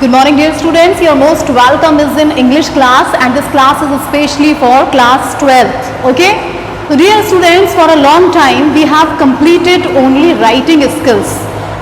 Good morning, dear students. Your most welcome is in English class, and this class is especially for class 12th. Okay? So dear students, for a long time we have completed only writing skills,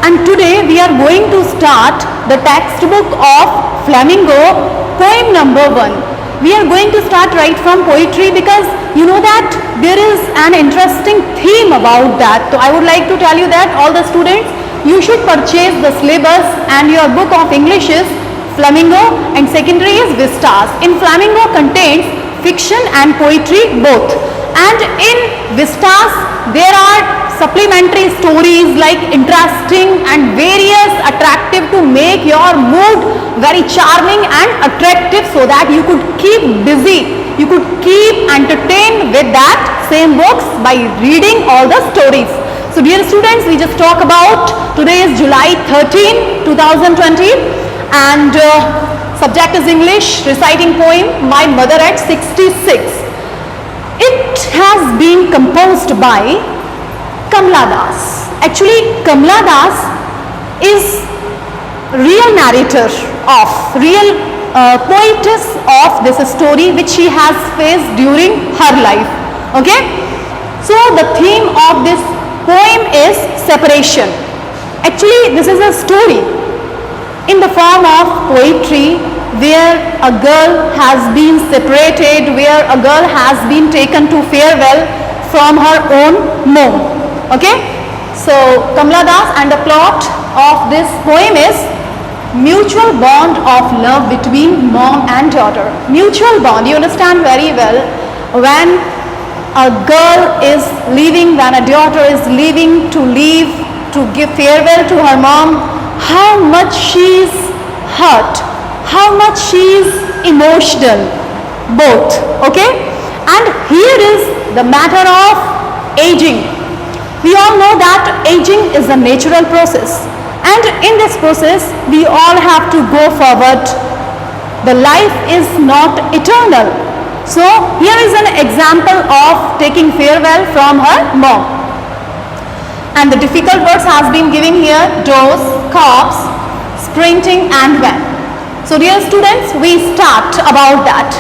and today we are going to start the textbook of Flamingo, poem number 1. We are going to start right from poetry because you know that there is an interesting theme about that. So I would like to tell you that all the students, you should purchase the syllabus, and your book of English is Flamingo and secondary is Vistas. In Flamingo contains fiction and poetry both, and in Vistas there are supplementary stories like interesting and various attractive to make your mood very charming and attractive, so that you could keep busy, you could keep entertained with that same books by reading all the stories. So dear students, we just talk about, today is July 13, 2020, and subject is English, reciting poem My Mother at 66. It has been composed by Kamla Das. Actually, Kamla Das is real narrator of, real poetess of this story which she has faced during her life. Okay? So the theme of this poem is separation. Actually, this is a story in the form of poetry where a girl has been separated, where a girl has been taken to farewell from her own mom. Okay? So Kamla Das, and the plot of this poem is mutual bond of love between mom and daughter. Mutual bond, you understand very well, when a girl is leaving, when a daughter is leaving to leave, to give farewell to her mom, how much she is hurt, how much she is emotional, both. Okay? And here is the matter of aging. We all know that aging is a natural process, and in this process we all have to go forward. The life is not eternal. So here is an example of taking farewell from her mom, and the difficult words has been given here: dose, cops, sprinting and when. So dear students, we start about that.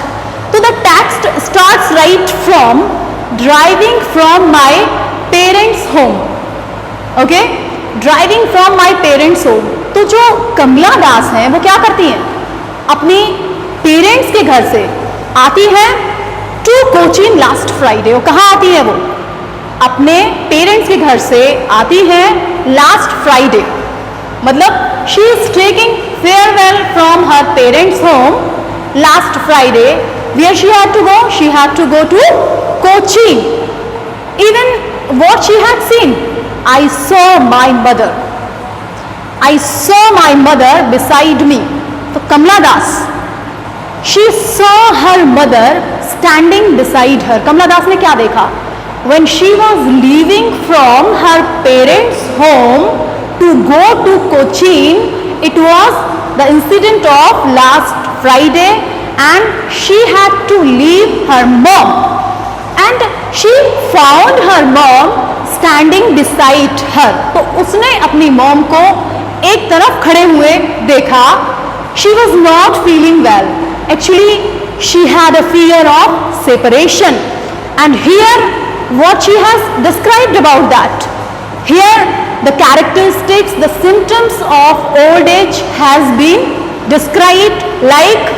So the text starts right from driving from my parents home. Okay? Driving from my parents home. तो जो कमला दास हैं वो क्या करती हैं, अपनी parents के घर से आती है टू कोचीन लास्ट फ्राइडे. वो कहाँ आती है, वो अपने पेरेंट्स के घर से आती है लास्ट फ्राइडे. मतलब she is taking farewell from her parents home last Friday. Where she had to go, she had to go to Cochin. Even what she had seen, I saw my mother. I saw my mother beside me. So Kamla Das, she saw her mother standing beside her. Kamla Das ने क्या देखा? When she was leaving from her parents' home to go to Cochin, it was the incident of last Friday, and she had to leave her mom, and she found her mom standing beside her. तो उसने अपनी mom को एक तरफ खड़े हुए देखा. She was not feeling well. Actually, she had a fear of separation, and here what she has described about that. Here the characteristics, the symptoms of old age has been described like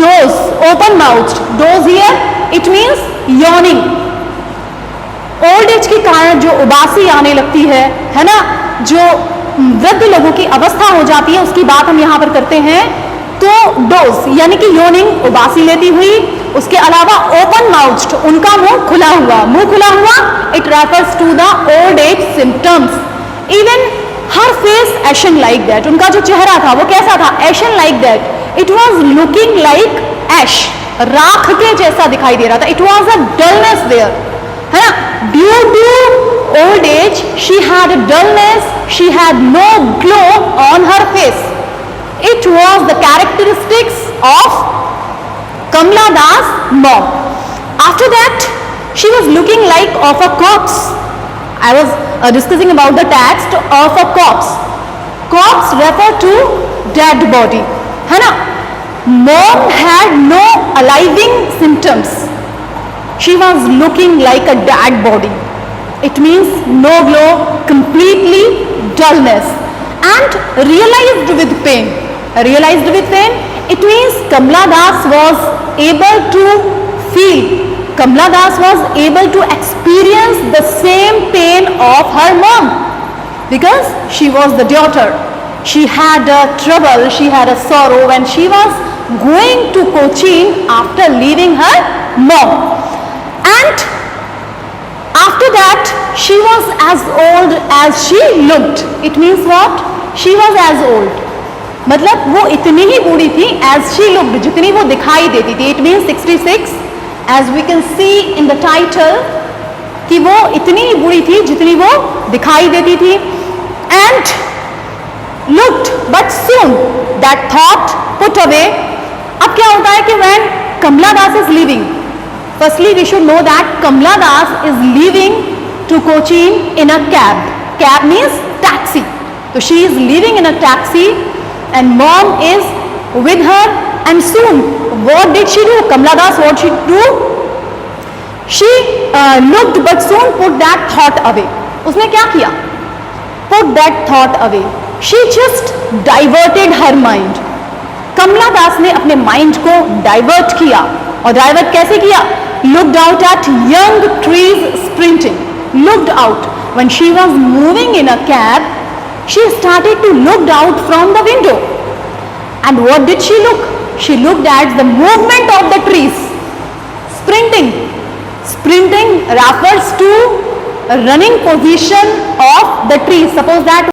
doze, open mouthed. Doze here, it means yawning. Old age के कारण जो उबासी आने लगती है ना, जो वृद्ध लोगों की अवस्था हो जाती है, उसकी बात हम यहाँ पर करते हैं. तो डोज यानी कि योनिंग, उबासी लेती हुई. उसके अलावा ओपन माउथ्ड, उनका मुंह खुला हुआ. मुंह खुला हुआ, it refers to the old age symptoms. Even her face ashen like that, उनका जो चेहरा था वो कैसा था, ashen like that. It was looking like ash, राख के जैसा दिखाई दे रहा था. It was a dullness there, है ना. Due to old age, she had a dullness, she had no glow on her face. It was the characteristics of Kamla Das' mom. After that, she was looking like of a corpse. I was discussing about the text of a corpse. Corpse refer to dead body, है ना. Mom had no aliving symptoms. She was looking like a dead body. It means no glow, completely dullness, and realized with pain. Realized with pain, it means Kamala Das was able to feel. Kamala Das was able to experience the same pain of her mom, because she was the daughter. She had a trouble, she had a sorrow when she was going to Cochin after leaving her mom. And after that, she was as old as she looked. It means what? She was as old. मतलब वो इतनी ही बूढ़ी थी as she looked, जितनी वो दिखाई देती थी. It means 66, as we can see in the title, कि वो इतनी ही बूढ़ी थी जितनी वो दिखाई देती थी. And looked, but soon that thought put away. अब क्या होता है कि when Kamala Das is leaving, firstly we should know that Kamala Das is leaving to Cochin in a cab. Cab means taxi. So she is leaving in a taxi and mom is with her, and soon what did she do? Kamala Das, what she do? She looked but soon put that thought away. उसने क्या किया? Put that thought away. She just diverted her mind. कमला दास ने अपने mind को divert किया. और divert कैसे किया? Looked out at young trees sprinting. Looked out. When she was moving in a cab, she started to look out from the window. And what did she look? She looked at the movement of the trees. Sprinting. Sprinting refers to a running position of the trees. Suppose that